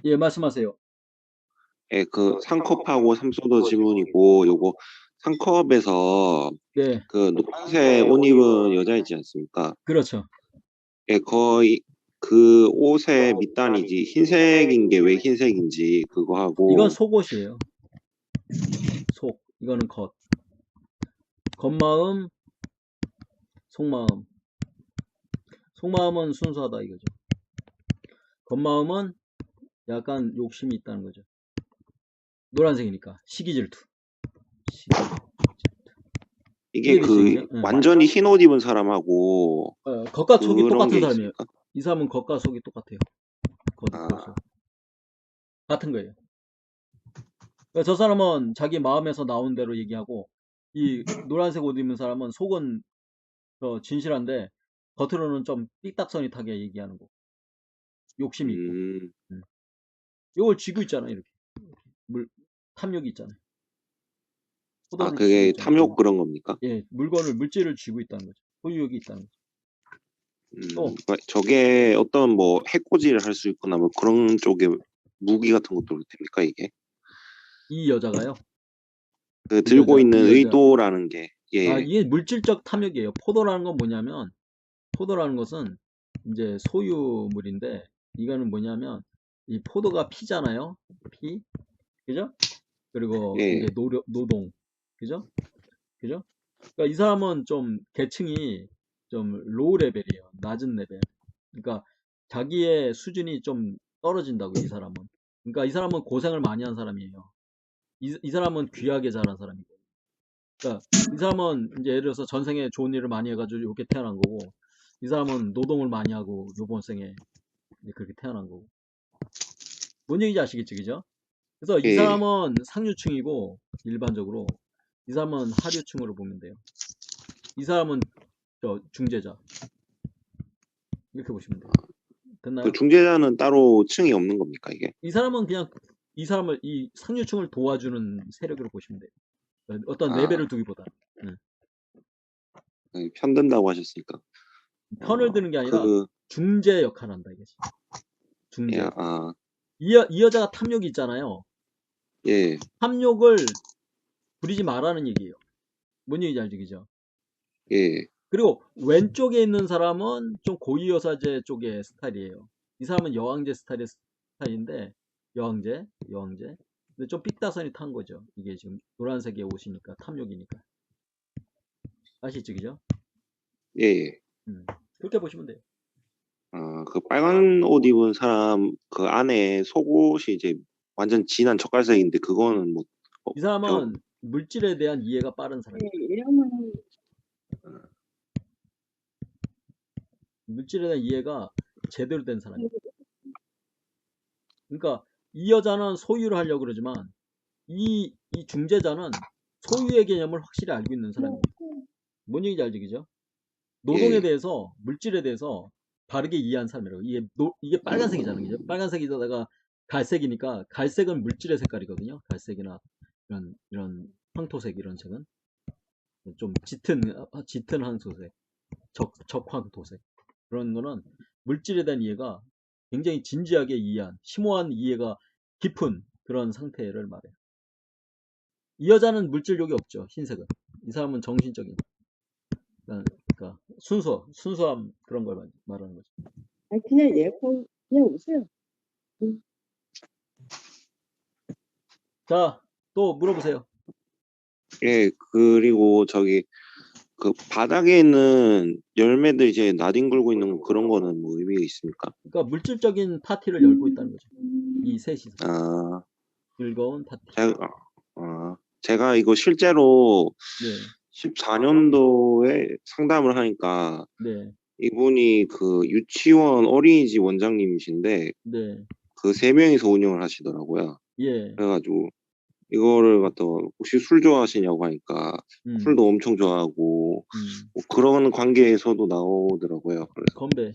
예, 말씀하세요. 예, 그 상컵하고 삼소도 질문이고 요거 상컵에서 네, 그 노란색 옷 입은 여자 있지 않습니까? 그렇죠. 예, 거의 그 옷의 밑단이지 흰색인 게 왜 흰색인지 그거 이건 하고 속옷이에요. 속. 이거는 겉. 겉마음, 속마음. 속마음은 순수하다 이거죠. 겉마음은 약간 욕심이 있다는 거죠. 노란색이니까. 시기 질투. 시기 질투. 이게 그 이해되시죠? 응. 완전히 흰 옷 입은 사람하고 겉과 속이 그런 똑같은 게 사람이에요. 있습니까? 이 사람은 겉과 속이 똑같아요. 겉 있고 속. 아, 같은 거예요. 그러니까 저 사람은 자기 마음에서 나온 대로 얘기하고, 이 노란색 옷 입는 사람은 속은 진실한데 겉으로는 좀 삐딱선이 타게 얘기하는 거. 욕심이 있고. 음, 음. 이걸 쥐고 있잖아요, 이렇게. 물 탐욕이 있잖아요. 아, 포도를 쥐고 그게 있잖아요. 탐욕 그런 겁니까? 예, 물질을 쥐고 있다는 거죠. 소유욕이 있다는 거죠. 또 그러니까 저게 어떤 뭐 해코지를 할 수 있거나 뭐 그런 쪽에 무기 같은 것도 됩니까, 이게? 이 여자가요. 그 이 들고 여자, 있는 이 여자. 의도라는 게, 예, 이게 물질적 탐욕이에요. 포도라는 건 뭐냐면, 포도라는 것은 이제 소유물인데, 이거는 뭐냐면, 이 포도가 피잖아요. 피. 그죠? 그리고 예, 이게 노동. 그죠? 그죠? 그러니까 이 사람은 좀 계층이 좀 로우 레벨이에요. 낮은 레벨. 그러니까 자기의 수준이 좀 떨어진다고, 이 사람은. 그러니까 이 사람은 고생을 많이 한 사람이에요. 이 사람은 귀하게 자란 사람이고. 그러니까 이 사람은 이제 예를 들어서 전생에 좋은 일을 많이 해가지고 이렇게 태어난 거고, 이 사람은 노동을 많이 하고 요번 생에 이제 그렇게 태어난 거고. 뭔 얘기인지 아시겠죠, 그죠? 그래서 이 예. 사람은 상류층이고, 일반적으로 이 사람은 하류층으로 보면 돼요. 이 사람은 중재자, 이렇게 보시면 돼요. 그 됐나요? 중재자는 따로 층이 없는 겁니까, 이게? 이 사람은 그냥 이 상류층을 도와주는 세력으로 보시면 돼요. 어떤 아, 레벨을 두기보다. 응. 편든다고 하셨으니까. 편을 드는 게 아니라 그, 중재 역할을 한다 이거지. 예, 중재. 아, 이 여자가 탐욕이 있잖아요. 예, 탐욕을 부리지 말라는 얘기예요. 뭔 얘기인지 알죠, 그죠? 예, 그리고 왼쪽에 있는 사람은 좀 고위여사제 쪽의 스타일이에요. 이 사람은 여왕제 스타일인데, 여왕제. 근데 좀 삐따선이 탄 거죠. 이게 지금 노란색의 옷이니까, 탐욕이니까. 아시죠, 그죠? 예. 예. 음. 그렇게 보시면 돼요. 아, 그 빨간 옷 입은 사람 그 안에 속옷이 이제 완전 진한 젓갈색인데 그거는 뭐, 이 저, 사람은 물질에 대한 이해가 빠른 사람이에요. 물질에 대한 이해가 제대로 된 사람이에요. 그러니까 이 여자는 소유를 하려고 그러지만, 이 중재자는 소유의 개념을 확실히 알고 있는 사람이에요. 뭔 얘기인지 알죠, 그죠? 노동에 예, 대해서, 물질에 대해서 바르게 이해한 사람이라고. 이게 빨간색이잖아요, 그죠? 빨간색이다가 갈색이니까, 갈색은 물질의 색깔이거든요. 갈색이나 이런 황토색, 이런 색은 좀 짙은 황토색, 적황토색, 그런 거는 물질에 대한 이해가 굉장히 진지하게 이해한, 심오한 이해가 깊은 그런 상태를 말해요. 이 여자는 물질욕이 없죠. 흰색은. 이 사람은 정신적인, 그러니까 순수함, 그런 걸 말하는 거죠. 아니, 그냥 예뻐. 그냥 웃어요. 응. 자, 또 물어보세요. 예, 그리고 저기 그 바닥에 있는 열매들 이제 나뒹굴고 있는 그런 거는 뭐 의미가 있습니까? 그러니까 물질적인 파티를 열고 있다는 거죠. 이 셋이서. 아, 즐거운 파티. 제가 이거 실제로 네, 14년도에 상담을 하니까 네, 이분이 그 유치원 어린이집 원장님이신데 네, 그 세 명이서 운영을 하시더라고요. 예, 그래가지고 이거를 갖다 혹시 술 좋아하시냐고 하니까 음, 술도 엄청 좋아하고 음, 뭐 그런 관계에서도 나오더라고요. 그래서 건배.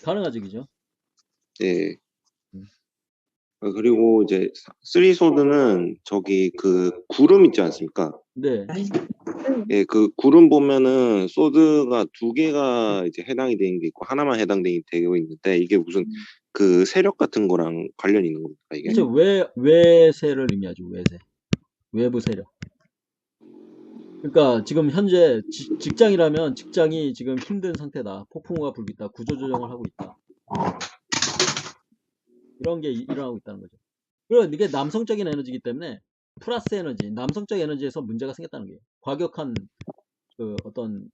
가능하죠, 그죠? 예. 음, 그리고 이제 쓰리소드는 저기 그 구름 있지 않습니까? 네, 예, 그 구름 보면은 소드가 두 개가 이제 해당이 되는 게 있고 하나만 해당되고 있는데 이게 무슨 그 세력 같은 거랑 관련이 있는 겁니까, 이게? 그렇죠. 외세를 의미하죠. 외세. 외부 세력. 그러니까 지금 현재 직장이라면 직장이 지금 힘든 상태다. 폭풍우가 불고 있다. 구조조정을 하고 있다. 이런 게 일어나고 있다는 거죠. 그리고 이게 남성적인 에너지이기 때문에 플러스 에너지, 남성적 에너지에서 문제가 생겼다는 거예요. 과격한 그 어떤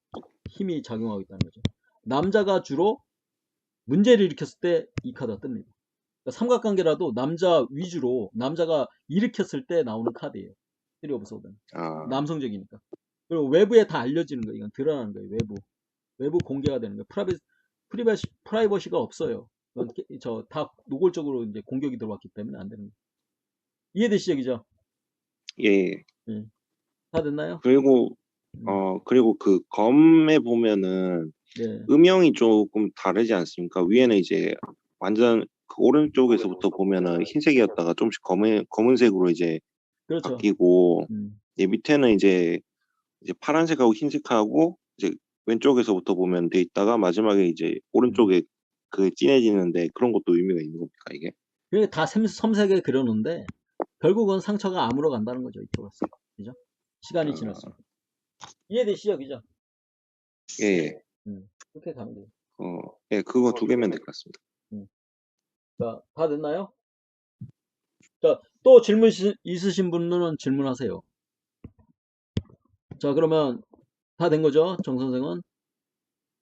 힘이 작용하고 있다는 거죠. 남자가 주로 문제를 일으켰을 때 이 카드가 뜹니다. 그러니까 삼각관계라도 남자 위주로 남자가 일으켰을 때 나오는 카드예요. 쓰리 오브 소드는. 아, 남성적이니까. 그리고 외부에 다 알려지는 거예요. 이건 드러나는 거예요. 외부 공개가 되는 거예요. 프라이버시가 없어요. 다 노골적으로 이제 공격이 들어왔기 때문에 안 되는 거예요. 이해되시죠? 그죠? 예. 예. 다 됐나요? 그리고, 음. 그리고 그 검에 보면은 네. 음영이 조금 다르지 않습니까? 위에는 이제 완전 그 오른쪽에서부터 보면은 흰색이었다가 조금씩 검은색으로 이제 그렇죠. 바뀌고, 음. 밑에는 이제 파란색하고 흰색하고 이제 왼쪽에서부터 보면 돼 있다가 마지막에 이제 오른쪽에 그 진해지는데 그런 것도 의미가 있는 겁니까, 이게? 그게 다 섬세하게 그려놓는데 결국은 상처가 암으로 간다는 거죠. 이쪽으로. 그죠? 시간이 아, 지날수록. 이해되시죠? 그죠? 예, 예. 그렇게 가면 돼요. 예, 그거 두 개면 될 것 같습니다. 자, 다 됐나요? 자, 또 질문 있으신 분들은 질문하세요. 자, 그러면 다 된 거죠? 정 선생은?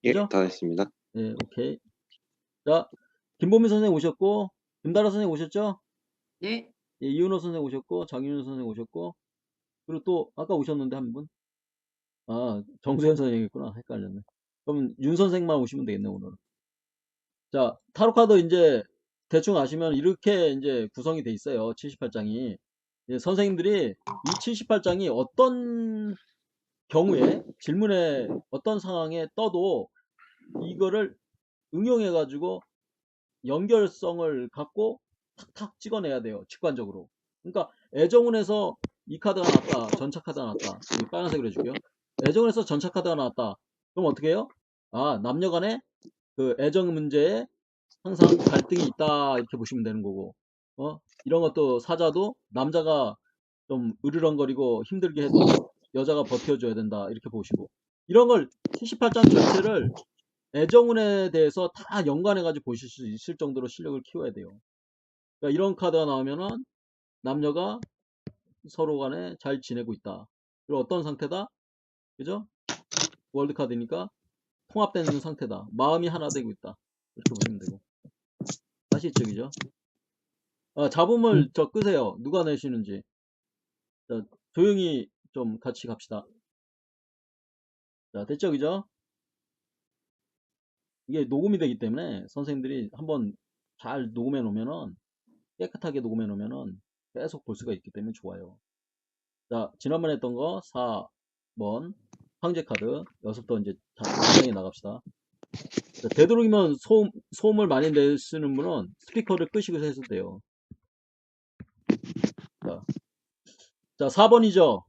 예, 그죠? 다 됐습니다. 네, 오케이. 자, 김보민 선생 오셨고, 김다라 선생 오셨죠? 네. 예, 이은호 선생 오셨고, 장윤호 선생 오셨고, 그리고 또 아까 오셨는데 한 분? 아, 정수현 선생이구나. 헷갈렸네. 그럼 윤 선생만 오시면 되겠네, 오늘. 자, 타로 카드 이제 대충 아시면 이렇게 이제 구성이 돼 있어요. 78장이. 선생님들이 이 78장이 어떤 경우에 질문에 어떤 상황에 떠도 이거를 응용해 가지고 연결성을 갖고 탁탁 찍어내야 돼요. 직관적으로. 그러니까 애정운에서 이 카드가 나왔다. 전차 카드가 나왔다. 이 빨간색으로 해줄게요. 애정운에서 전차 카드가 나왔다. 그럼 어떻게 해요? 아, 남녀 간의 그 애정 문제에 항상 갈등이 있다. 이렇게 보시면 되는 거고. 이런 것도 사자도 남자가 좀 으르렁거리고 힘들게 해도 여자가 버텨줘야 된다. 이렇게 보시고. 이런 걸 78장 전체를 애정운에 대해서 다 연관해가지고 보실 수 있을 정도로 실력을 키워야 돼요. 그러니까 이런 카드가 나오면은 남녀가 서로 간에 잘 지내고 있다. 그리고 어떤 상태다? 그죠? 월드 카드니까 통합되는 상태다. 마음이 하나 되고 있다. 이렇게 보시면 되고. 아시죠? 그죠? 잡음을 저 끄세요. 누가 내시는지. 자, 조용히 좀 같이 갑시다. 자, 됐죠? 그죠? 이게 녹음이 되기 때문에 선생님들이 한번 잘 녹음해 놓으면은 깨끗하게 녹음해 놓으면은 계속 볼 수가 있기 때문에 좋아요. 자, 지난번에 했던 거 4번 황제 카드 여기서부터 이제 당장에 나갑시다. 자, 되도록이면 소음을 많이 내쓰는 분은 스피커를 끄시고 해도 돼요. 자, 4번이죠.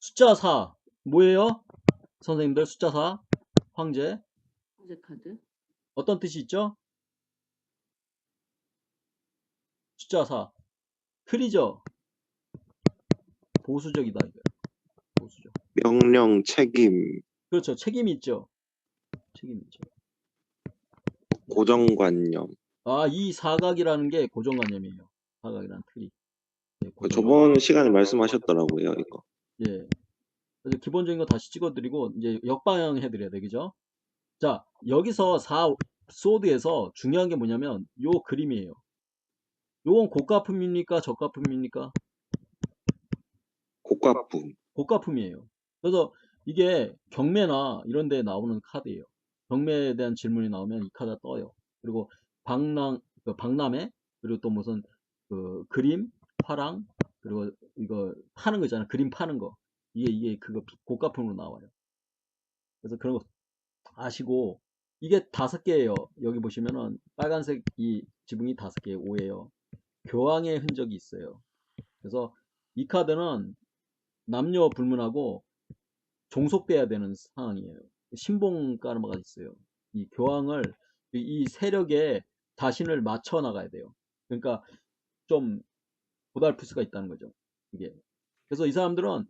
숫자 4 뭐예요? 선생님들 숫자 4 황제 황제 카드. 어떤 뜻이 있죠? 숫자 4 틀이죠. 보수적이다 이거. 보수적. 명령, 책임, 그렇죠. 책임이 있죠. 책임이 있죠. 고정관념. 아, 이 사각이라는 게 고정관념이에요. 사각이라는 틀이. 네, 저번 시간에 말씀하셨더라고요, 이거. 예. 그래서 기본적인 거 다시 찍어드리고 이제 역방향 해드려야 돼, 그죠? 자, 여기서 4 소드에서 중요한 게 뭐냐면 요 그림이에요. 요건 고가품입니까? 저가품입니까? 고가품. 고가품이에요. 그래서 이게 경매나 이런 데 나오는 카드예요. 경매에 대한 질문이 나오면 이 카드가 떠요. 그리고 박람회, 그리고 또 무슨 그 그림, 화랑, 그리고 이거 파는 거 있잖아. 그림 파는 거. 이게 그거 고가품으로 나와요. 그래서 그런 거 아시고, 이게 5개예요. 여기 보시면은 빨간색 이 지붕이 5개, 5예요. 교황의 흔적이 있어요. 그래서 이 카드는 남녀 불문하고 종속돼야 되는 상황이에요. 신봉 까르마가 있어요. 이 교황을 이 세력에 자신을 맞춰 나가야 돼요. 그러니까 좀 고달플 수가 있다는 거죠. 이게. 그래서 이 사람들은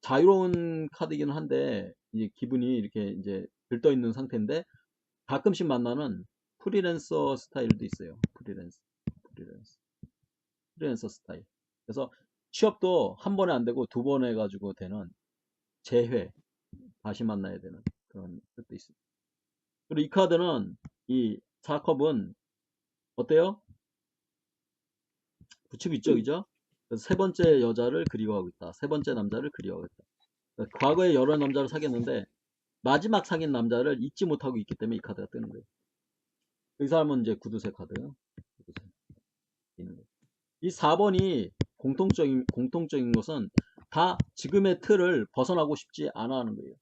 자유로운 카드이긴 한데 이제 기분이 이렇게 이제 들떠 있는 상태인데 가끔씩 만나는 프리랜서 스타일도 있어요. 프리랜서 스타일. 그래서 취업도 한 번에 안 되고 두 번 해가지고 되는 재회, 다시 만나야 되는 그런 것도 있습니다. 그리고 이 카드는 이 4컵은 어때요? 부추 위쪽이죠? 그래서 세 번째 여자를 그리워하고 있다. 세 번째 남자를 그리워하고 있다. 그러니까 과거에 여러 남자를 사귀었는데 마지막 사귄 남자를 잊지 못하고 있기 때문에 이 카드가 뜨는 거예요. 이 사람은 이제 구두쇠 카드. 구두쇠. 이 4번이 공통적인 것은 다 지금의 틀을 벗어나고 싶지 않아 하는 거예요.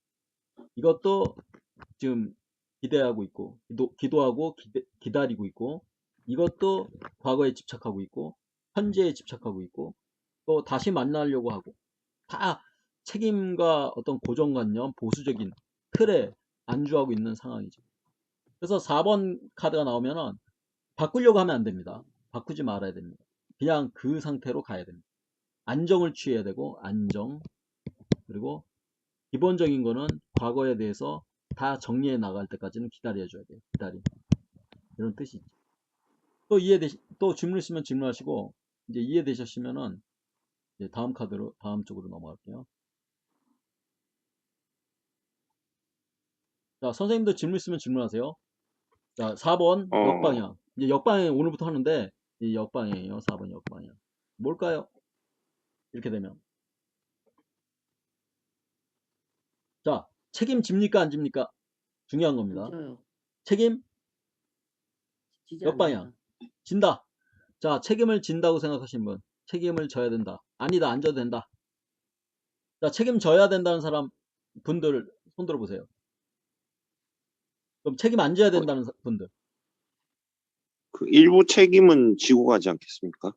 이것도 지금 기대하고 있고, 기도하고 기다리고 있고, 이것도 과거에 집착하고 있고, 현재에 집착하고 있고, 또 다시 만나려고 하고, 다 책임과 어떤 고정관념, 보수적인 틀에 안주하고 있는 상황이죠. 그래서 4번 카드가 나오면은 바꾸려고 하면 안 됩니다. 바꾸지 말아야 됩니다. 그냥 그 상태로 가야 됩니다. 안정을 취해야 되고, 안정. 그리고 기본적인 거는 과거에 대해서 다 정리해 나갈 때까지는 기다려줘야 돼요. 기다림. 이런 뜻이 있죠. 또 질문 있으면 질문하시고, 이제 이해되셨으면은, 이제 다음 쪽으로 넘어갈게요. 자, 선생님도 질문 있으면 질문하세요. 자, 4번 역방향. 이제 역방향 오늘부터 하는데, 이 역방향이에요. 4번 역방향. 뭘까요? 이렇게 되면. 자, 책임집니까? 안 집니까? 중요한 겁니다. 저요. 책임, 지지 역방향. 않는다. 진다. 자, 책임을 진다고 생각하시는 분. 책임을 져야 된다. 아니다, 안 져도 된다. 자, 책임져야 된다는 사람, 분들, 손 들어보세요. 그럼 책임 안 져야 된다는 분들. 그 일부 책임은 지고 가지 않겠습니까?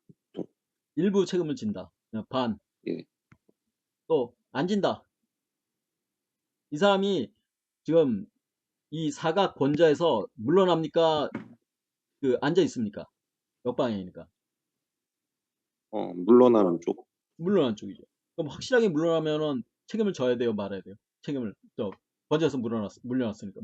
일부 책임을 진다. 그냥 반. 예. 또, 안 진다. 이 사람이 지금 이 사각 권자에서 물러납니까? 앉아 있습니까? 역방향이니까. 물러나는 쪽. 물러난 쪽이죠. 그럼 확실하게 물러나면은 책임을 져야 돼요, 말아야 돼요. 책임을, 권자에서 물러났으니까.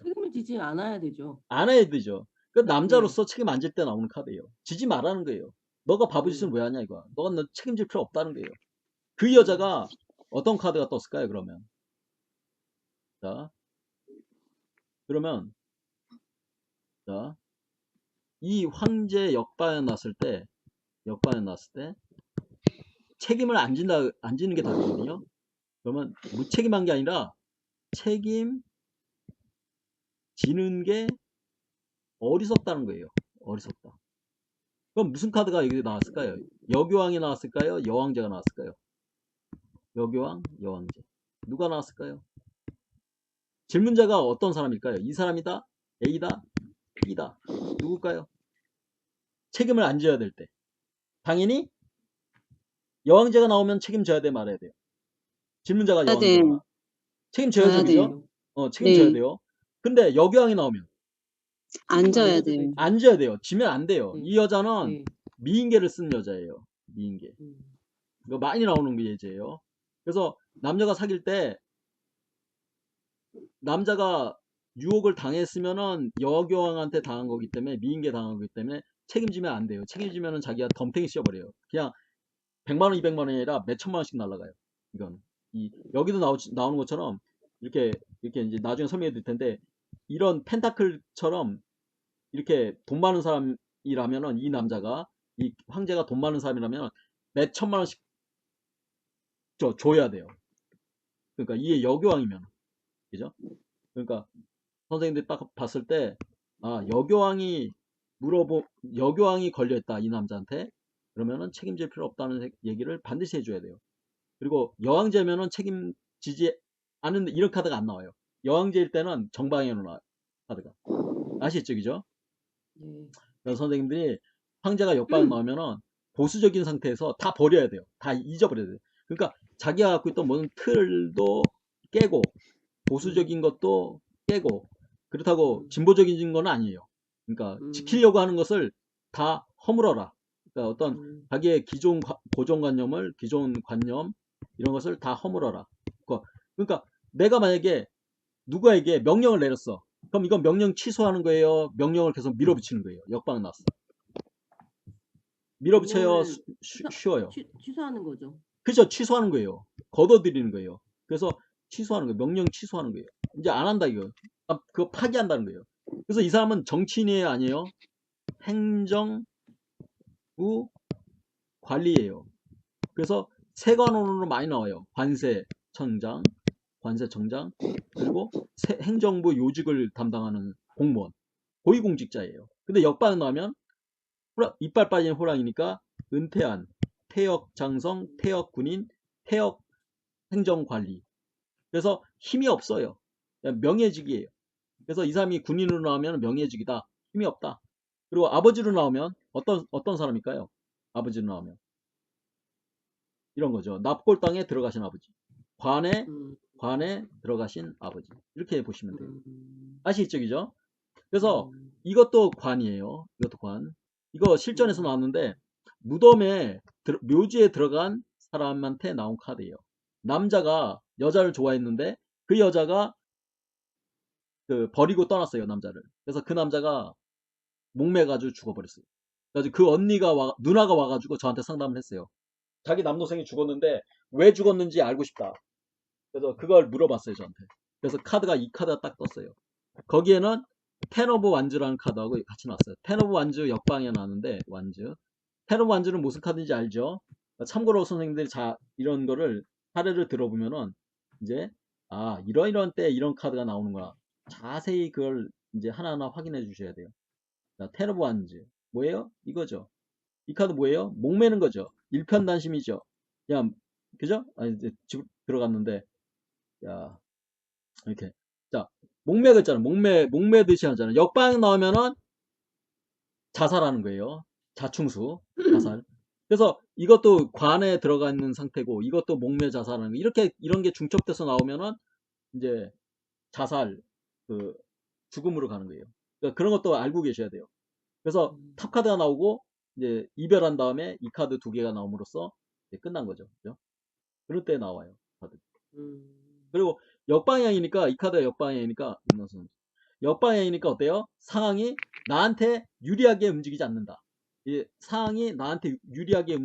책임을 지지 않아야 되죠. 안 해야 되죠. 그 남자로서 책임 안 질 때 나오는 카드예요. 지지 말라는 거예요. 너가 바보짓을 왜 하냐 이거야. 너가 너 책임질 필요 없다는 거예요. 그 여자가 어떤 카드가 떴을까요, 그러면? 자, 그러면 자, 이 황제 역반에 났을 때 책임을 안 지는 게 답이거든요. 그러면 무책임한 게 아니라 책임 지는 게 어리석다는 거예요. 어리석다. 그럼 무슨 카드가 여기 나왔을까요? 여교왕이 나왔을까요? 여왕제가 나왔을까요? 여교왕, 여왕제. 누가 나왔을까요? 질문자가 어떤 사람일까요? 이 사람이다? A다? B다? 누굴까요? 책임을 안 져야 될 때. 당연히 여왕제가 나오면 책임져야 돼, 말아야 돼요. 질문자가 여왕제가 나와. 책임져야죠, 그죠? 책임져야 네. 돼요. 근데 여교왕이 나오면 앉아야 돼요. 안 져야 돼요. 지면 안 돼요. 이 여자는 네. 미인계를 쓴 여자예요. 미인계. 이거 많이 나오는 게 예제예요. 그래서 남자가 사귈 때 남자가 유혹을 당했으면은 여교왕한테 당한 거기 때문에 미인계 당한 거기 때문에 책임지면 안 돼요. 책임지면은 자기가 덤탱이 씌워버려요. 그냥 100만원 200만원이 아니라 몇 천만원씩 날라가요. 이건 여기도 나오는 것처럼 이렇게 이제 나중에 설명해 드릴 텐데 이런 펜타클처럼 이렇게 돈 많은 사람이라면은 이 남자가 이 황제가 돈 많은 사람이라면 몇 천만원씩 줘야 돼요. 그러니까 이게 여교왕이면 그죠? 그러니까 선생님들이 딱 봤을 때 여교왕이 여교왕이 걸려있다 이 남자한테 그러면은 책임질 필요 없다는 얘기를 반드시 해줘야 돼요. 그리고 여왕제면은 책임지지 않는데 이런 카드가 안 나와요. 여왕제일 때는 정방향으로 나와요. 카드가. 아시겠죠? 그죠? 그래서 선생님들이 황제가 역방 나오면은 보수적인 상태에서 다 버려야 돼요. 다 잊어버려야 돼요. 그러니까 자기가 갖고 있던 모든 틀도 깨고 보수적인 것도 깨고 그렇다고 진보적인 건 아니에요. 그러니까 지키려고 하는 것을 다 허물어라. 그러니까 어떤 자기의 기존 고정관념을, 기존 관념 이런 것을 다 허물어라. 그러니까 내가 만약에 누구에게 명령을 내렸어. 그럼 이건 명령 취소하는 거예요? 명령을 계속 밀어붙이는 거예요? 역방 났어. 밀어붙여요? 그거는 쉬워요? 취소하는 거죠. 그죠? 취소하는 거예요. 걷어들이는 거예요. 그래서 취소하는 거예요. 명령 취소하는 거예요. 이제 안 한다 이거. 그거 파기한다는 거예요. 그래서 이 사람은 정치인이 아니에요. 행정부 관리예요. 그래서 세관원으로 많이 나와요. 관세청장, 그리고 행정부 요직을 담당하는 공무원, 고위공직자예요. 근데 역방에 나오면 이빨 빠진 호랑이니까 은퇴한 퇴역 장성, 퇴역 군인, 퇴역 행정관리. 그래서 힘이 없어요. 그냥 명예직이에요. 그래서 이 사람이 군인으로 나오면 명예직이다. 힘이 없다. 그리고 아버지로 나오면 어떤 사람일까요? 아버지로 나오면 이런 거죠. 납골당에 들어가신 아버지. 관에 들어가신 아버지. 이렇게 보시면 돼요. 아시겠죠? 그죠? 그래서 이것도 관이에요. 이것도 관. 이거 실전에서 나왔는데 무덤에 묘지에 들어간 사람한테 나온 카드예요. 남자가 여자를 좋아했는데 그 여자가 버리고 떠났어요. 남자를. 그래서 그 남자가 목매가지고 죽어버렸어요. 그래서 그 누나가 와가지고 저한테 상담을 했어요. 자기 남동생이 죽었는데 왜 죽었는지 알고 싶다. 그래서 그걸 물어봤어요. 저한테. 그래서 이 카드가 딱 떴어요. 거기에는 텐 오브 완즈라는 카드하고 같이 나왔어요. 텐 오브 완즈 역방에 나왔는데 완즈. 텐 오브 완즈는 무슨 카드인지 알죠? 참고로 선생님들이 이런 거를 사례를 들어보면은 이제 이런 때 이런 카드가 나오는구나. 자세히 그걸 이제 하나하나 확인해 주셔야 돼요. 텐 오브 완즈 뭐예요? 이거죠. 이 카드 뭐예요? 목매는 거죠. 일편단심이죠. 그죠? 이제 집 들어갔는데 이렇게 목매가 있잖아. 목매듯이 하잖아. 역방 나오면은 자살하는 거예요. 자충수, 자살. 그래서 이것도 관에 들어가 있는 상태고 이것도 목매 자살하는 거. 이런 게 중첩돼서 나오면은 이제 자살, 죽음으로 가는 거예요. 그러니까 그런 것도 알고 계셔야 돼요. 그래서 탑 카드가 나오고 이제 이별한 다음에 이 카드 2개가 나옴으로써 이제 끝난 거죠. 그죠? 그럴 때 나와요. 카드. 그리고 역방향이니까 이 카드가 역방향이니까 어때요? 상황이 나한테 유리하게 움직이지 않는다. 상황이 나한테 유리하게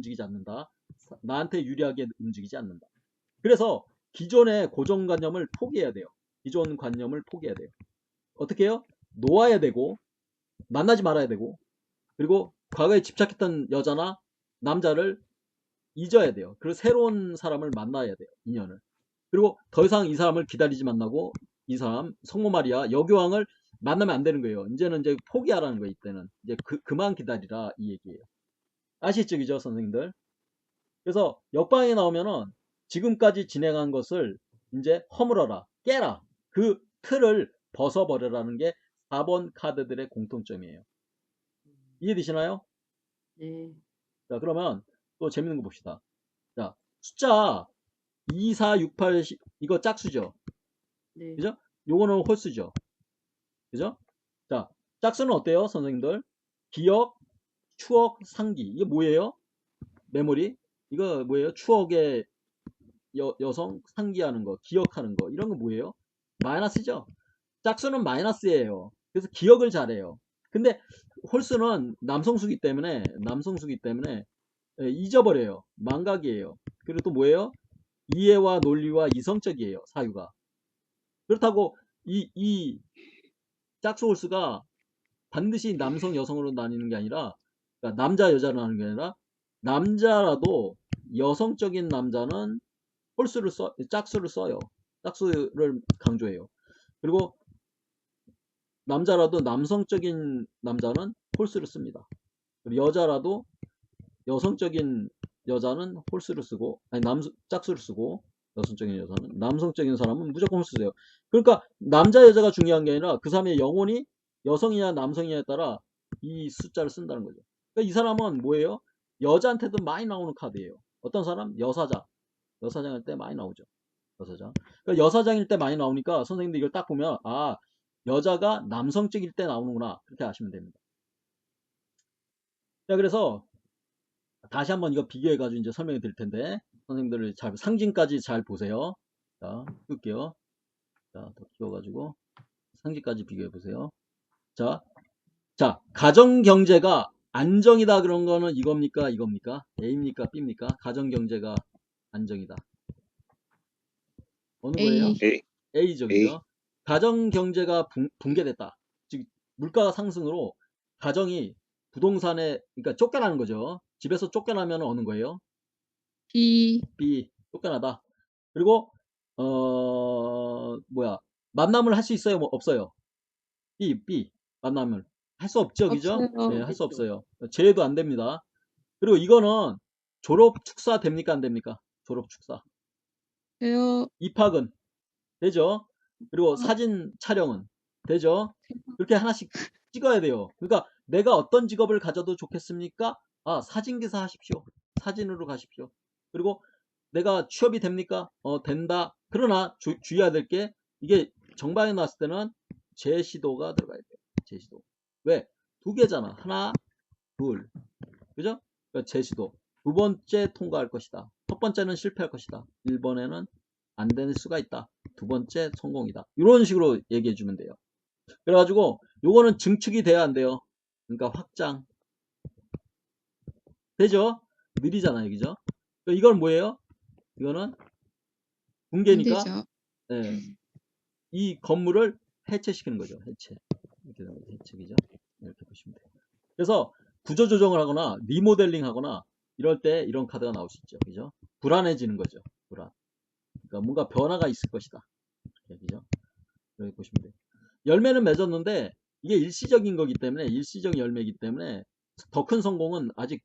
움직이지 않는다. 그래서 기존의 고정관념을 포기해야 돼요. 기존 관념을 포기해야 돼요. 어떻게 해요? 놓아야 되고 만나지 말아야 되고 그리고 과거에 집착했던 여자나 남자를 잊어야 돼요. 그리고 새로운 사람을 만나야 돼요. 인연을. 그리고 더 이상 이 사람을 기다리지 만나고 이 사람 성모 마리아 여교황을 만나면 안 되는 거예요. 이제는 이제 포기하라는 거예요. 이때는 이제 그만 기다리라 이 얘기예요. 아시죠, 그죠, 선생님들? 그래서 역방에 나오면은 지금까지 진행한 것을 이제 허물어라, 깨라. 그 틀을 벗어버려라는 게 4번 카드들의 공통점이에요. 이해되시나요? 네. 자, 그러면 또 재밌는 거 봅시다. 자, 숫자 2, 4, 6, 8, 10 이거 짝수죠. 네. 그죠? 요거는 홀수죠. 그죠? 자, 짝수는 어때요, 선생님들? 기억, 추억, 상기. 이게 뭐예요? 메모리. 이거 뭐예요? 추억의 여성 상기하는 거, 기억하는 거. 이런 거 뭐예요? 마이너스죠? 짝수는 마이너스예요. 그래서 기억을 잘해요. 근데 홀수는 남성수기 때문에 잊어버려요. 망각이에요. 그리고 또 뭐예요? 이해와 논리와 이성적이에요. 사유가. 그렇다고 이 짝수 홀수가 반드시 남성 여성으로 나뉘는 게 아니라 그러니까 남자 여자로 나뉘는 게 아니라 남자라도 여성적인 남자는 짝수를 써요. 짝수를 강조해요. 그리고 남자라도 남성적인 남자는 홀수를 씁니다. 여자라도 여성적인 여자는 홀수를 쓰고 짝수를 쓰고 여성적인 여자는 남성적인 사람은 무조건 홀수 써요. 그러니까 남자 여자가 중요한 게 아니라 그 사람의 영혼이 여성이냐 남성이냐에 따라 이 숫자를 쓴다는 거죠. 그러니까 이 사람은 뭐예요? 여자한테도 많이 나오는 카드예요. 어떤 사람? 여사장일 때 많이 나오죠. 여사장. 그러니까 여사장일 때 많이 나오니까 선생님들 이걸 딱 보면 여자가 남성 쪽일 때 나오는구나. 그렇게 아시면 됩니다. 자, 그래서 다시 한번 이거 비교해 가지고 이제 설명해 드릴 텐데 선생님들 상징까지 잘 보세요. 자, 끌게요. 자, 더 키워가지고 상징까지 비교해 보세요. 자, 가정경제가 안정이다 그런 거는 이겁니까? 이겁니까? A입니까? B입니까? 가정경제가 안정이다. 어느 거예요? A. A죠, A. 그죠? 가정경제가 붕괴됐다. 즉, 물가 상승으로 가정이 부동산에, 그러니까 쫓겨나는 거죠. 집에서 쫓겨나면 어느 거예요? B. B. 쫓겨나다. 그리고, 만남을 할 수 있어요? 뭐, 없어요? B. 만남을. 할 수 없죠, 그죠? 없어요. 네, 할 수 없어요. 제외도 안 됩니다. 그리고 이거는 졸업 축사 됩니까? 안 됩니까? 졸업 축사. 돼요. 입학은 되죠? 그리고 사진 촬영은 되죠? 그렇게 하나씩 찍어야 돼요. 그러니까 내가 어떤 직업을 가져도 좋겠습니까? 아, 사진기사 하십시오. 사진으로 가십시오. 그리고 내가 취업이 됩니까? 된다. 그러나 주의해야 될 게 이게 정방에 나왔을 때는 제시도가 들어가야 돼요. 제시도. 왜? 두 개잖아. 하나, 둘. 그죠? 그러니까 제시도. 두 번째 통과할 것이다. 첫 번째는 실패할 것이다. 1번에는 안 될 수가 있다. 두 번째 성공이다. 이런 식으로 얘기해 주면 돼요. 그래가지고 요거는 증축이 돼야 안 돼요. 그러니까 확장. 되죠? 느리잖아요. 그죠? 이건 뭐예요? 이거는 안 붕괴니까 되죠. 네. 이 건물을 해체시키는 거죠. 해체. 이렇게 나오죠. 해체기죠. 이렇게 보시면 돼요. 그래서 구조 조정을 하거나 리모델링 하거나 이럴 때 이런 카드가 나올 수 있죠. 그죠? 불안해지는 거죠. 불안. 그러니까 뭔가 변화가 있을 것이다. 그죠? 이렇게 보시면 돼요. 열매는 맺었는데 이게 일시적인 거기 때문에 일시적 열매이기 때문에 더 큰 성공은 아직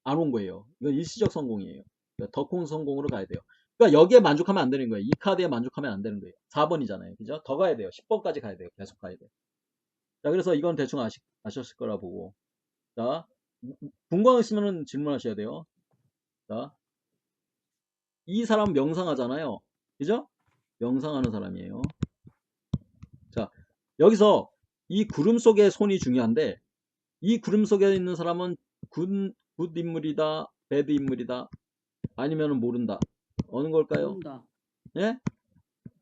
안 온 거예요. 이건 일시적 성공이에요. 그러니까 더 큰 성공으로 가야 돼요. 그러니까 여기에 만족하면 안 되는 거예요. 이 카드에 만족하면 안 되는 거예요. 4번이잖아요. 그죠? 더 가야 돼요. 10번까지 가야 돼요. 계속 가야 돼요. 자, 그래서 이건 대충 아셨을 거라 보고. 자, 궁금한 거 있으면 질문하셔야 돼요. 자, 이 사람 명상하잖아요. 그죠? 명상하는 사람이에요. 자, 여기서 이 구름 속의 손이 중요한데 이 구름 속에 있는 사람은 굿 인물이다, 배드 인물이다, 아니면 모른다. 어느 걸까요? 모른다. 예?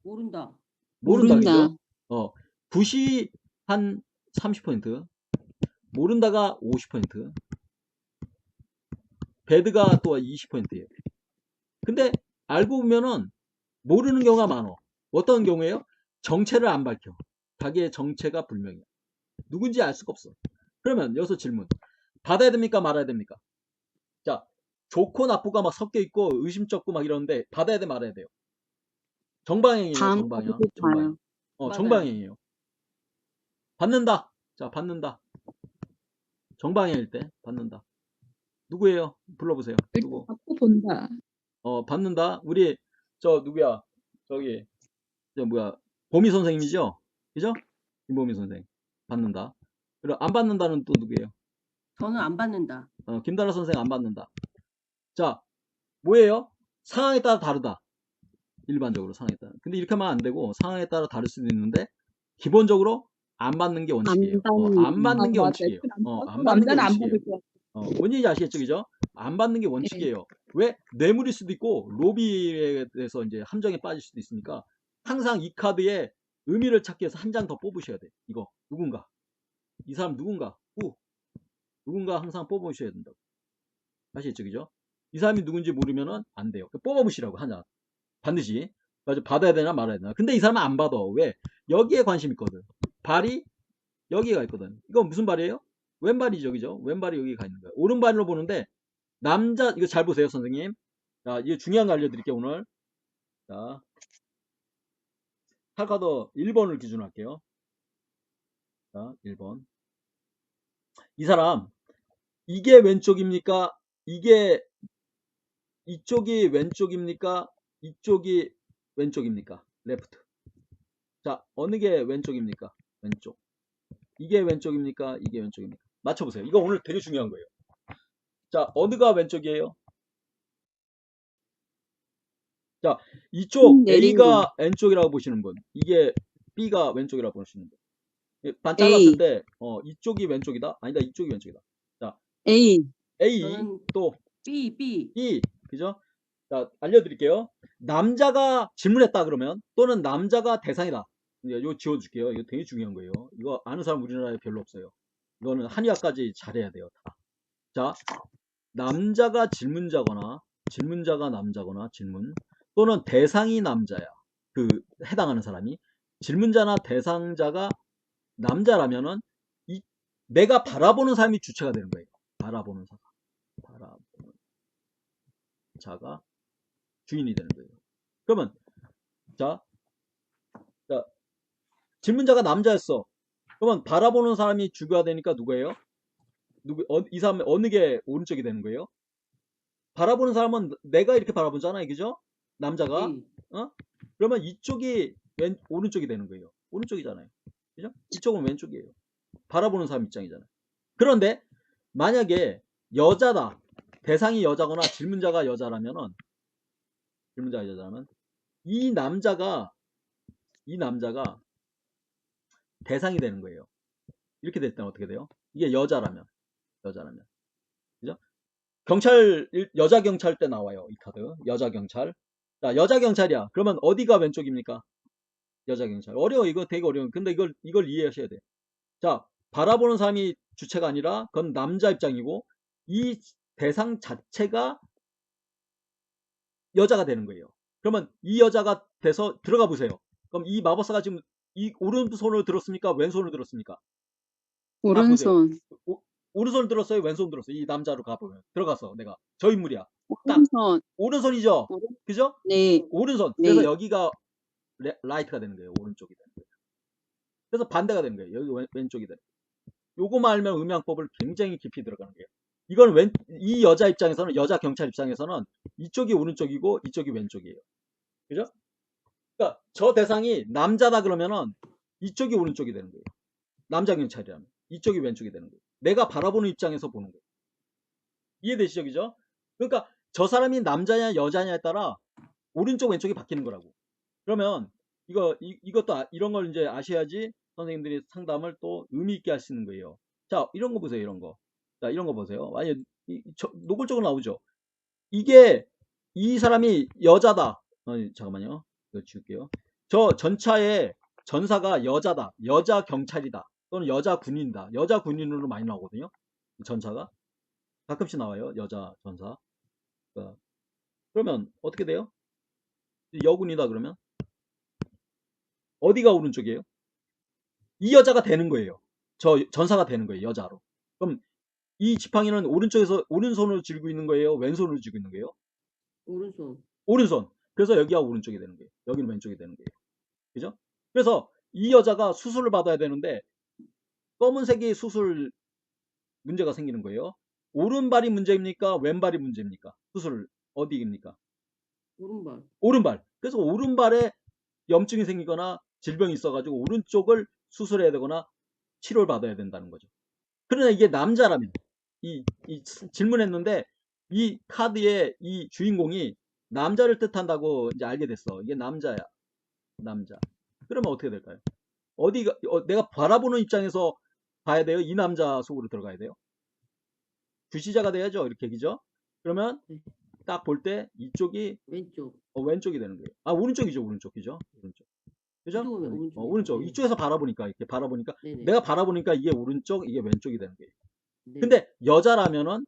모른다. 모른다, 모른다. 그죠? 굿이 한 30%, 모른다가 50%, 배드가 또 20%예요. 근데 알고 보면은 모르는 경우가 많아. 어떤 경우에요? 정체를 안 밝혀. 자기의 정체가 불명이야. 누군지 알 수가 없어. 그러면 여기서 질문. 받아야 됩니까? 말아야 됩니까? 자, 좋고 나쁘가 막 섞여 있고 의심쩍고 막 이러는데 받아야 돼, 말아야 돼요? 정방향이에요, 정방향. 정방향. 맞아요. 정방향이에요. 받는다. 자, 받는다. 정방향일 때 받는다. 누구예요? 불러보세요. 누구? 일단 받고 본다. 받는다. 우리 누구야? 저기 보미 선생님이죠? 그죠? 김보미 선생. 받는다. 그리고 안 받는다는 또 누구예요? 저는 안 받는다. 김다라 선생 안 받는다. 자, 뭐예요? 상황에 따라 다르다. 일반적으로 상황에 따라. 근데 이렇게 하면 안 되고 상황에 따라 다를 수도 있는데 기본적으로 안 받는 게 원칙이에요. 안 받는 게 원칙이에요. 안 받는 게 남자는 안 원칙이에요. 받을 것 같아. 뭔 얘기인지 아시겠죠? 그죠? 안 받는 게 원칙이에요. 왜? 뇌물일 수도 있고 로비에 대해서 이제 함정에 빠질 수도 있으니까 항상 이 카드에 의미를 찾기 위해서 한 장 더 뽑으셔야 돼. 이거 누군가. 이 사람 누군가. 누군가 항상 뽑으셔야 된다고. 아시겠죠? 그죠? 이 사람이 누군지 모르면은 안 돼요. 뽑아보시라고 하나. 반드시. 맞아. 받아야 되나 말아야 되나. 근데 이 사람은 안 받아. 왜? 여기에 관심 있거든. 발이 여기가 있거든. 이거 무슨 발이에요? 왼발이죠. 그죠? 왼발이 여기 가 있는 거예요. 오른발로 보는데 남자 이거 잘 보세요, 선생님. 자, 이게 중요한 거 알려드릴게요, 오늘. 자, 탈카드 1번을 기준으로 할게요. 자, 1번. 이 사람 이게 왼쪽입니까? 이쪽이 왼쪽입니까? 이쪽이 왼쪽입니까? 레프트. 자, 어느 게 왼쪽입니까? 왼쪽. 이게 왼쪽입니까? 이게 왼쪽입니까? 맞춰보세요. 이거 오늘 되게 중요한 거예요. 자, 어느가 왼쪽이에요? 자, 이쪽 내리는 A가 왼쪽이라고 보시는 분, 이게 B가 왼쪽이라고 보시는 분. 반 잘랐을 A. 때 이쪽이 왼쪽이다? 아니다, 이쪽이 왼쪽이다. 자, A. A 저는 또 B, B. E, 그죠? 자, 알려드릴게요. 남자가 질문했다 그러면, 또는 남자가 대상이다. 이제 이거 지워줄게요. 이거 되게 중요한 거예요. 이거 아는 사람 우리나라에 별로 없어요. 이거는 한의학까지 잘해야 돼요. 다. 자, 남자가 질문자거나 질문자가 남자거나 질문, 또는 대상이 남자야. 그 해당하는 사람이 질문자나 대상자가 남자라면은 내가 바라보는 사람이 주체가 되는 거예요. 바라보는 사람. 바라보는 자가 주인이 되는 거예요. 그러면 자, 질문자가 남자였어. 그러면 바라보는 사람이 주가 되니까 누구예요? 이 사람 어느 게 오른쪽이 되는 거예요? 바라보는 사람은 내가 이렇게 바라보잖아요, 그죠? 남자가. A. 그러면 이쪽이 오른쪽이 되는 거예요. 오른쪽이잖아요, 그죠? 이쪽은 왼쪽이에요. 바라보는 사람 입장이잖아요. 그런데 만약에 여자다, 대상이 여자거나 질문자가 여자라면은, 이 남자가 대상이 되는 거예요. 이렇게 될 때는 어떻게 돼요? 이게 여자라면, 그죠? 여자 경찰 때 나와요, 이 카드. 여자 경찰. 자, 여자 경찰이야. 그러면 어디가 왼쪽입니까? 여자 경찰. 어려워, 이거 되게 어려워. 근데 이걸 이해하셔야 돼. 자, 바라보는 사람이 주체가 아니라 그건 남자 입장이고, 이 대상 자체가 여자가 되는 거예요. 그러면 이 여자가 돼서 들어가 보세요. 그럼 이 마법사가 지금 이 오른손을 들었습니까? 왼손을 들었습니까? 오른손. 오른손을 들었어요? 왼손 들었어요? 이 남자로 가보면 들어가서 내가 저 인물이야. 딱 오른손. 오른손이죠. 그죠? 네. 오른손. 네. 그래서 여기가 라이트가 되는 거예요. 오른쪽이 되는 거예요. 그래서 반대가 되는 거예요. 여기 왼쪽이 되는 거예요. 요거만 알면 음양법을 굉장히 깊이 들어가는 거예요. 이건 이 여자 입장에서는, 여자 경찰 입장에서는 이쪽이 오른쪽이고 이쪽이 왼쪽이에요. 그죠? 그러니까 저 대상이 남자다 그러면은 이쪽이 오른쪽이 되는 거예요. 남자 경찰이라면 이쪽이 왼쪽이 되는 거예요. 내가 바라보는 입장에서 보는 거예요. 이해되시죠? 그죠? 그러니까 저 사람이 남자냐 여자냐에 따라 오른쪽 왼쪽이 바뀌는 거라고. 그러면 이것도 이런 걸 이제 아셔야지 선생님들이 상담을 또 의미 있게 하시는 거예요. 자, 이런 거 보세요. 이런 거. 자, 이런 거 보세요. 아니, 노골적으로 나오죠. 이게 이 사람이 여자다. 잠깐만요. 이거 지울게요. 저 전차에 전사가 여자다. 여자 경찰이다. 또는 여자 군인이다. 여자 군인으로 많이 나오거든요. 전차가. 가끔씩 나와요. 여자 전사. 그러면 어떻게 돼요? 여군이다 그러면 어디가 오른쪽이에요? 이 여자가 되는 거예요. 저 전사가 되는 거예요. 여자로. 그럼 이 지팡이는 오른쪽에서 오른손으로 쥐고 있는 거예요? 왼손으로 쥐고 있는 거예요? 오른손. 오른손. 그래서 여기가 오른쪽이 되는 거예요. 여기는 왼쪽이 되는 거예요. 그죠? 그래서 이 여자가 수술을 받아야 되는데 검은색이 수술 문제가 생기는 거예요. 오른발이 문제입니까? 왼발이 문제입니까? 수술 어디입니까? 오른발. 오른발. 그래서 오른발에 염증이 생기거나 질병이 있어가지고 오른쪽을 수술해야 되거나 치료를 받아야 된다는 거죠. 그러나 이게 남자라면 이 질문했는데 이 카드의 이 주인공이 남자를 뜻한다고 이제 알게 됐어. 이게 남자야. 남자. 그러면 어떻게 될까요? 내가 바라보는 입장에서 봐야 돼요? 이 남자 속으로 들어가야 돼요? 주시자가 돼야죠. 이렇게, 그죠? 그러면 네. 딱 볼 때 이쪽이 왼쪽. 왼쪽이 되는 거예요. 아, 오른쪽이죠. 오른쪽. 그죠? 오른쪽. 그죠? 이쪽은 오른쪽이에요. 오른쪽. 네. 이쪽에서 바라보니까, 이렇게 바라보니까, 네네. 내가 바라보니까 이게 오른쪽, 이게 왼쪽이 되는 거예요. 네. 근데 여자라면은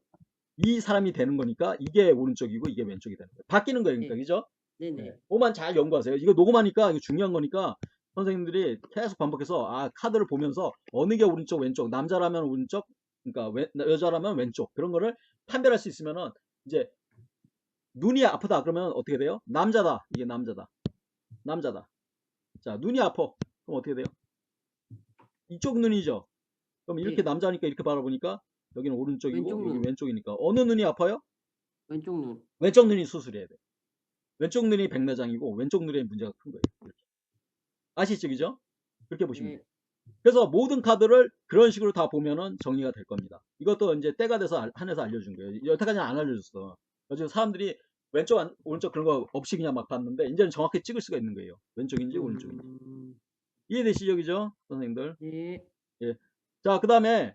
이 사람이 되는 거니까 이게 오른쪽이고 이게 왼쪽이 되는 거예요. 바뀌는 거예요. 그러니까, 네. 그죠? 네네. 네. 그거만 잘 연구하세요. 이거 녹음하니까 이거 중요한 거니까 선생님들이 계속 반복해서 카드를 보면서 어느 게 오른쪽, 왼쪽, 남자라면 오른쪽, 그러니까 여자라면 왼쪽, 그런 거를 판별할 수 있으면은 이제 눈이 아프다 그러면 어떻게 돼요? 남자다. 이게 남자다. 자, 눈이 아파. 그럼 어떻게 돼요? 이쪽 눈이죠. 그럼 이렇게 네. 남자니까 이렇게 바라보니까 여기는 오른쪽이고 왼쪽 여기 눈. 왼쪽이니까 어느 눈이 아파요? 왼쪽 눈. 왼쪽 눈이 수술해야 돼. 왼쪽 눈이 백내장이고 왼쪽 눈에 문제가 큰 거예요. 이렇게. 아시죠? 그죠? 그렇게 보시면 네. 돼요. 그래서 모든 카드를 그런 식으로 다 보면은 정리가 될 겁니다. 이것도 이제 때가 돼서 한해서 알려준 거예요. 여태까지는 안 알려줬어. 요즘 사람들이 왼쪽, 오른쪽 그런 거 없이 그냥 막 봤는데 이제는 정확히 찍을 수가 있는 거예요. 왼쪽인지 오른쪽인지. 이해되시죠? 그죠? 선생님들. 네. 예. 자, 그 다음에,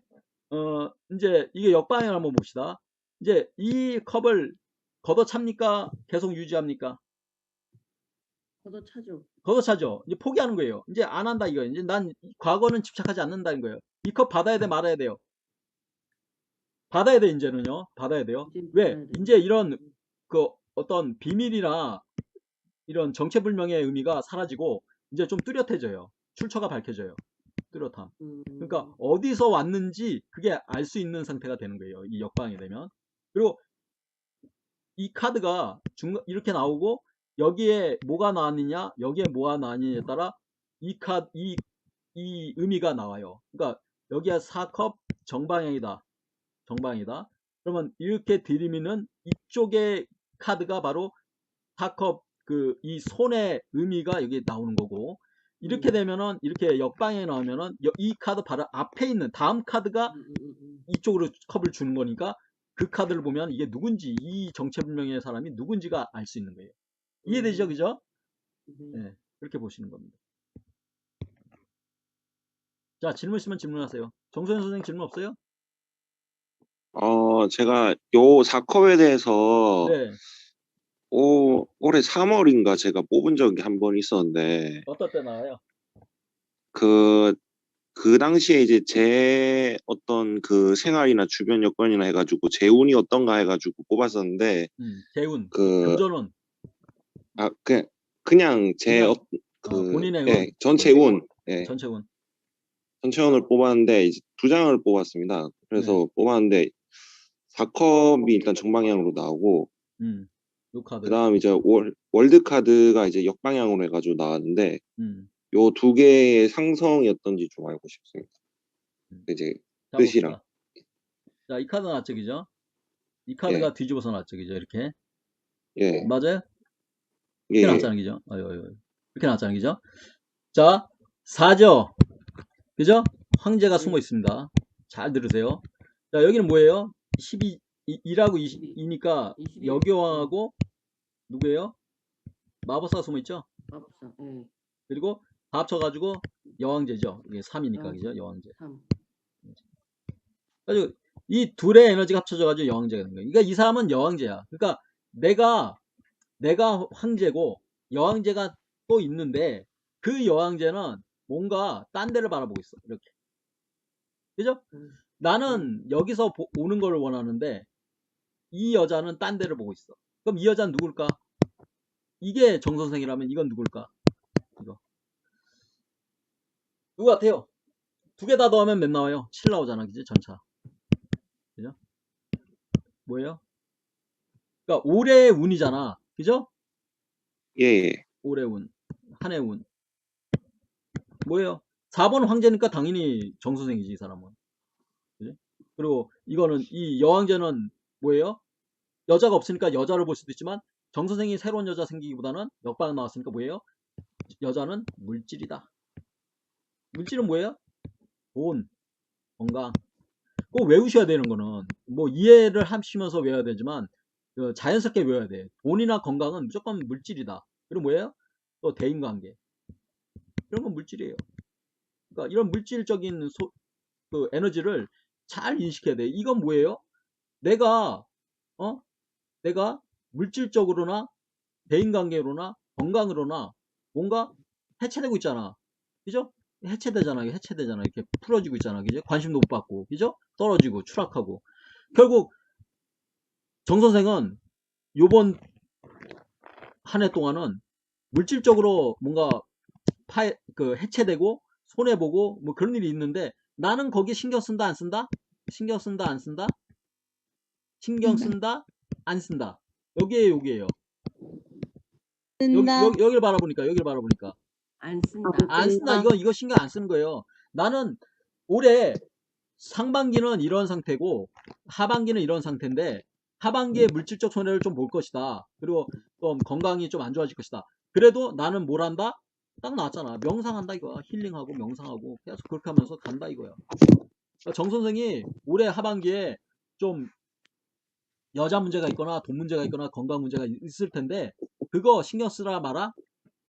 이제 이게 역방향을 한번 봅시다. 이제 이 컵을 걷어찹니까? 계속 유지합니까? 걷어차죠. 걷어차죠. 이제 포기하는 거예요. 이제 안 한다 이거예요. 이제 난 과거는 집착하지 않는다는 거예요. 이 컵 받아야 돼, 말아야 돼요? 받아야 돼, 이제는요. 받아야 돼요. 이제 왜? 받아야 돼요. 이제 이런 그 어떤 비밀이나 이런 정체불명의 의미가 사라지고 이제 좀 뚜렷해져요. 출처가 밝혀져요. 뚜렷함. 그러니까 어디서 왔는지 그게 알 수 있는 상태가 되는 거예요. 이 역방이 되면. 그리고 이 카드가 이렇게 나오고 여기에 뭐가 나왔느냐, 여기에 뭐가 나왔느냐에 따라 이 의미가 나와요. 그러니까 여기가 4컵 정방향이다. 정방이다. 그러면 이렇게 들이미는 이쪽의 카드가 바로 4컵 이 손의 의미가 여기 나오는 거고, 이렇게 되면은 이렇게 역방향에 나오면은 이 카드 바로 앞에 있는 다음 카드가 이쪽으로 컵을 주는 거니까 그 카드를 보면 이게 누군지, 이 정체불명의 사람이 누군지가 알 수 있는 거예요. 이해되죠? 그죠? 네, 그렇게 보시는 겁니다. 자, 질문 있으면 질문하세요. 정소연 선생님 질문 없어요? 제가 요 4컵에 대해서 네. 올해 3월인가 제가 뽑은 적이 한 번 있었는데, 어떨 때 나와요? 그 당시에 이제 제 어떤 그 생활이나 주변 여건이나 해가지고 제 운이 어떤가 해가지고 뽑았었는데, 재운, 그, 금전운, 그냥 제, 본인의 예, 운, 전체 운, 예, 전체 운. 전체 운을 뽑았는데, 이제 2장을 뽑았습니다. 그래서 뽑았는데, 4컵이 일단 정방향으로 나오고, 요 카드. 그 다음 이제 월드카드가 이제 역방향으로 해가지고 나왔는데, 요 두 개의 상성이었던지 좀 알고 싶습니다. 이제 자, 뜻이랑. 봅시다. 자, 이 카드 나왔죠, 그죠? 이 카드가 예, 뒤집어서 나왔죠, 그죠? 이렇게. 예, 맞아요? 예, 이렇게 나왔잖아요, 그죠? 이렇게 나왔잖아요, 그죠? 자, 4죠? 그죠? 황제가 숨어 있습니다. 잘 들으세요. 자, 여기는 뭐예요? 2하고 2니까 21. 여교왕하고 누구예요? 마법사가 숨어 있죠? 마법사. 예. 그리고 다 합쳐가지고 여왕제죠. 이게 3이니까, 여왕제. 그죠? 여왕제. 3. 그래가지고 이 둘의 에너지가 합쳐져가지고 여왕제가 된 거예요. 그러니까 이 사람은 여왕제야. 그러니까 내가 황제고 여왕제가 또 있는데 그 여왕제는 뭔가 딴 데를 바라보고 있어. 이렇게. 그죠? 나는 여기서 오는 걸 원하는데 이 여자는 딴 데를 보고 있어. 그럼 이 여자는 누굴까? 이게 정선생이라면 이건 누굴까? 이거. 누구 같아요? 두 개 다 더하면 몇 나와요? 7 나오잖아. 그지? 전차. 그죠? 뭐예요? 그러니까 올해의 운이잖아. 그죠? 예, 예. 올해 운. 한 해 운. 뭐예요? 4번 황제니까 당연히 정선생이지, 이 사람은. 그지? 그리고 이거는, 이 여왕제는 뭐예요? 여자가 없으니까 여자를 볼 수도 있지만 정선생이 새로운 여자 생기기보다는 역방 나왔으니까 뭐예요? 여자는 물질이다. 물질은 뭐예요? 돈, 건강. 꼭 외우셔야 되는 거는 뭐 이해를 하시면서 외워야 되지만 자연스럽게 외워야 돼. 돈이나 건강은 무조건 물질이다. 그리고 뭐예요? 또 대인관계. 이런 건 물질이에요. 그러니까 이런 물질적인 에너지를 잘 인식해야 돼. 이건 뭐예요? 내가 물질적으로나 대인관계로나 건강으로나 뭔가 해체되고 있잖아. 그죠? 해체되잖아. 이렇게 풀어지고 있잖아. 그죠? 관심도 못 받고. 그죠? 떨어지고 추락하고. 결국 정선생은 요번 한 해 동안은 물질적으로 뭔가 해체되고 손해보고 뭐 그런 일이 있는데 나는 거기에 신경 쓴다 안 쓴다? 신경 쓴다 안 쓴다? 신경 쓴다 안 쓴다. 여기에요. 쓴다. 여기를 바라보니까 안 쓴다. 안 쓴다. 이거 신경 안 쓰는 거예요. 나는 올해 상반기는 이런 상태고 하반기는 이런 상태인데 하반기에 물질적 손해를 좀 볼 것이다. 그리고 좀 건강이 좀 안 좋아질 것이다. 그래도 나는 뭘 한다? 딱 나왔잖아. 명상한다 이거야. 힐링하고 명상하고 계속 그렇게 하면서 간다 이거야. 그러니까 정 선생이 올해 하반기에 좀 여자 문제가 있거나 돈 문제가 있거나 건강 문제가 있을 텐데 그거 신경 쓰라 마라?